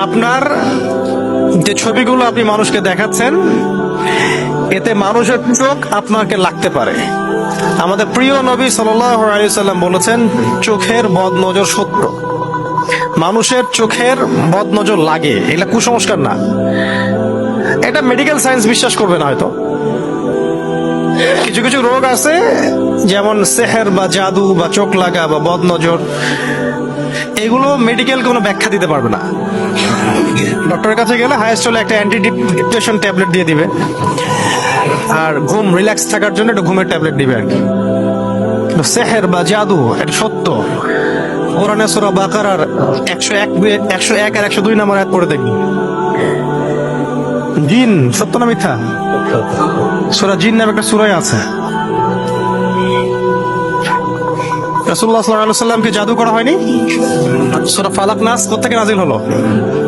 আপনার যে ছবিগুলো আপনি মানুষকে দেখাচ্ছেন, এতে মানুষের চোখ আপনাকে লাগতে পারে। আমাদের প্রিয় নবী সাল্লাল্লাহু আলাইহি সাল্লাম বলেছেন, চোখের বদনজর সত্য। মানুষের চোখের বদনজর লাগে, এটা কুসংস্কার না। এটা মেডিকেল সায়েন্স বিশ্বাস করবে না হয়তো। কিছু কিছু রোগ আছে, যেমন সেহের বা জাদু বা চোখ লাগা বা বদনজর, এগুলো মেডিকেল কোনো ব্যাখ্যা দিতে পারবে না। ডক্টরের কাছে গেলে হাইয়েস্ট হলে একটা অ্যান্টি ডিপ্রেশন ট্যাবলেট দিয়ে দিবে, আর ঘুম রিল্যাক্স থাকার জন্য একটা ঘুমের ট্যাবলেট দিবে আর কি। সেহের বা জাদু এটা সত্য। কোরআনে সূরা বাকারার 101 আর 102 নম্বর আয়াত পড়ে দেখবেন। জিন সত্য না মিথ্যা? সূরা জিন নামে একটা সূরাই আছে। রাসূলুল্লাহ সাল্লাল্লাহু আলাইহি ওয়াসাল্লামকে জাদু করা হয়নি? সূরা ফালাক নাস কোত্থেকে নাযিল হলো?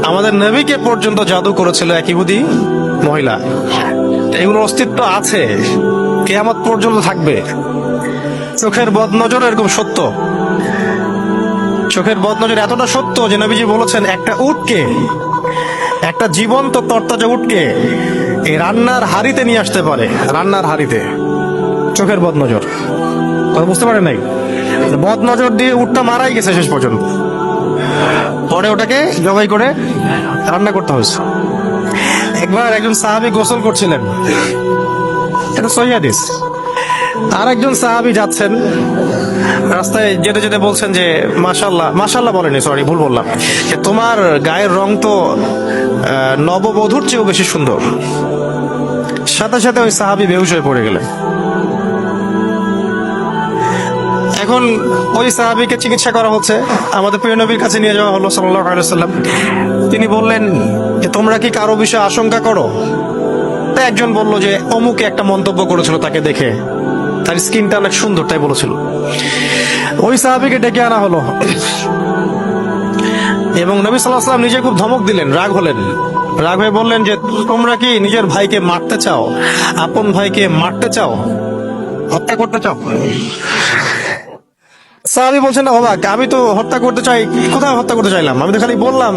আমাদের নবীকে পর্যন্ত জাদু করেছিল এক ইহুদি মহিলা। এগুলোর অস্তিত্ব আছে, কিয়ামত পর্যন্ত থাকবে। চোখের বদনজর এরকম সত্য। চোখের বদনজর এতটা সত্য যে নবীজি বলেছেন, একটা উটকে, একটা জীবন্ত তরতাজা উটকে এই রান্নার হাড়িতে নিয়ে আসতে পারে, রান্নার হাড়িতে। চোখের বদনজর, কথা বুঝতে পারেন নাই? বদনজর দিয়ে উটটা মারাই গেছে শেষ পর্যন্ত, পরে ওটাকে জবাই করে রান্না করতে হয়েছে। একবার একজন সাহাবী গোসল করছিলেন, এটা সহিহ হাদিস। আর একজন সাহাবী যাচ্ছেন, রাস্তায় যেতে যেতে বলছেন যে মাশাআল্লাহ, মাশাআল্লাহ বলেনি, সরি ভুল বললাম, যে তোমার গায়ের রং তো নববধূর চেয়েও বেশি সুন্দর। সাথে সাথে ওই সাহাবী বেহুশ হয়ে পড়ে গেলেন। এখন ওই সাহাবীকে চিকিৎসা করা হচ্ছে, আমাদের প্রিয় নবীর কাছে নিয়ে যাওয়া হলো সাল্লাল্লাহু আলাইহি ওয়াসাল্লাম। তিনি বললেন যে তোমরা কি কারো বিষয়ে আশঙ্কা করো? তা একজন বলল যে অমুকে একটা মন্তব্য করেছিল তাকে দেখে, তার স্কিনটা অনেক সুন্দর তাই বলেছিল। ওই সাহাবীকে ডেকে আনা হলো এবং নবী সাল্লাল্লাহু আলাইহি ওয়াসাল্লাম নিজে খুব ধমক দিলেন, রাগ হলেন। রাগ হয়ে বললেন যে তোমরা কি নিজের ভাইকে মারতে চাও, আপন ভাইকে মারতে চাও, হত্যা করতে চাও? সাহাবী বলছেন না অবাক, আমি তো হত্যা করতে চাই, কোথায় হত্যা করতে চাইলাম? আমি তো খালি বললাম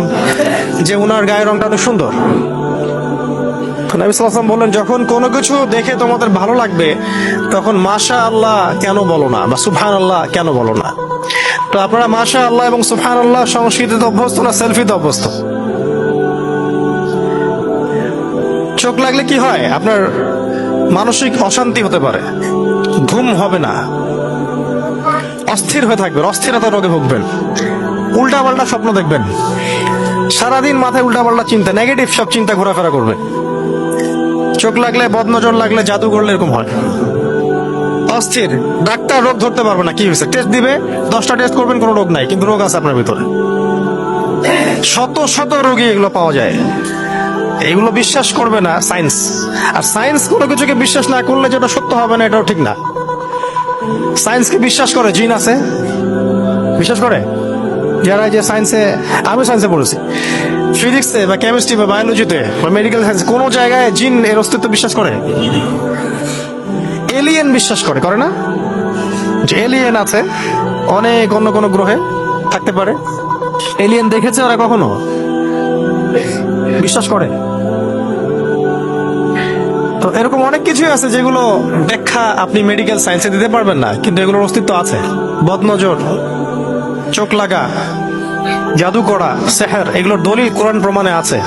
যে উনার গায়ের রংটা অনেক সুন্দর। নবী সাল্লাল্লাহু আলাইহি ওয়াসাল্লাম বললেন, যখন কোনো কিছু দেখে তোমাদের ভালো লাগবে তখন মাশাআল্লাহ কেন বলো না, বা সুবহানাল্লাহ কেন বলো না? তো আপনারা মাশাআল্লাহ এবং সুবহানাল্লাহ সংস্কৃতিতে অভ্যস্ত না সেলফিতে অভ্যস্ত? চোখ লাগলে কি হয়? আপনার মানসিক অশান্তি হতে পারে, ঘুম হবে না, অস্থির হয়ে থাকবেন, অস্থিরতা রোগে ভুগবেন, উল্টাপাল্টা স্বপ্ন দেখবেন, সারাদিন মাথায় উল্টাপাল্টা চিন্তা, নেগেটিভ সব চিন্তা ঘোরাফেরা করবে। চোখ লাগলে, বদনজর লাগলে, জাদু করলে এরকম হয়। অস্থির, ডাক্তার রোগ ধরতে পারবে না কি হয়েছে, টেস্ট দিবে, 10টা টেস্ট করবেন, কোনো রোগ নাই, কিন্তু রোগ আছে আপনার ভিতরে। শত শত রোগী এগুলো পাওয়া যায়। এগুলো বিশ্বাস করবে না সায়েন্স। আর সায়েন্স কোনো কিছুকে বিশ্বাস না করলে যেটা সত্য হবে না, এটাও ঠিক না। সায়েন্সকে বিশ্বাস করে, জিন আছে বিশ্বাস করে যারা, যে সায়েন্সে, আমি সায়েন্সে পড়েছি, ফিজিক্সে বা কেমিস্ট্রি বা বায়োলজিতে বা মেডিকেল সায়েন্স, কোন জায়গায় জিন এর অস্তিত্ব বিশ্বাস করে? এলিয়েন বিশ্বাস করে, করে না? যে এলিয়েন আছে, অনেক অন্য কোনো গ্রহে থাকতে পারে। এলিয়েন দেখেছে ওরা কখনো? বিশ্বাস করে। তো এরকম অনেক কিছুই আছে যেগুলো ব্যাখ্যা আপনি মেডিকেল সায়েন্সে দিতে পারবেন না, কিন্তু এগুলোর অস্তিত্ব আছে। বদনজর, চোখ লাগা, জাদু করা, সেহের, এগুলোর দলিল কোরআন প্রমাণে আছে।